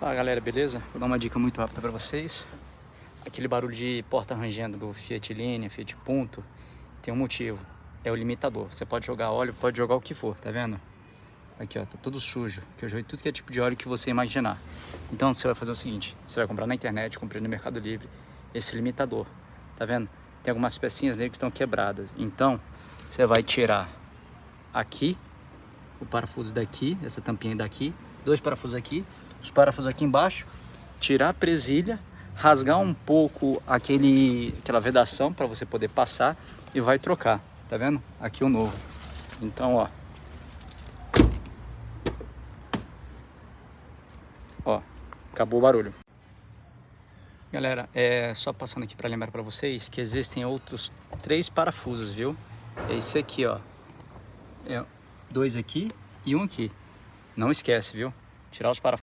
Fala galera, beleza? Vou dar uma dica muito rápida para vocês. Aquele barulho de porta rangendo do Fiat Linea, Fiat Punto, tem um motivo, é o limitador. Você pode jogar óleo, pode jogar o que for, tá vendo? Aqui ó, tá tudo sujo, que eu joguei tudo que é tipo de óleo que você imaginar. Então você vai fazer o seguinte, você vai comprar na internet, comprei no Mercado Livre, esse limitador, tá vendo? Tem algumas pecinhas nele que estão quebradas, então você vai tirar aqui, o parafuso daqui, essa tampinha daqui, dois parafusos aqui, os parafusos aqui embaixo, tirar a presilha, rasgar um pouco aquela vedação para você poder passar e vai trocar, tá vendo? Aqui o novo. Então, ó, acabou o barulho. Galera, só passando aqui para lembrar para vocês que existem outros 3 parafusos, viu? É esse aqui, ó. Dois aqui e um aqui. Não esquece, viu? Tirar os parafusos.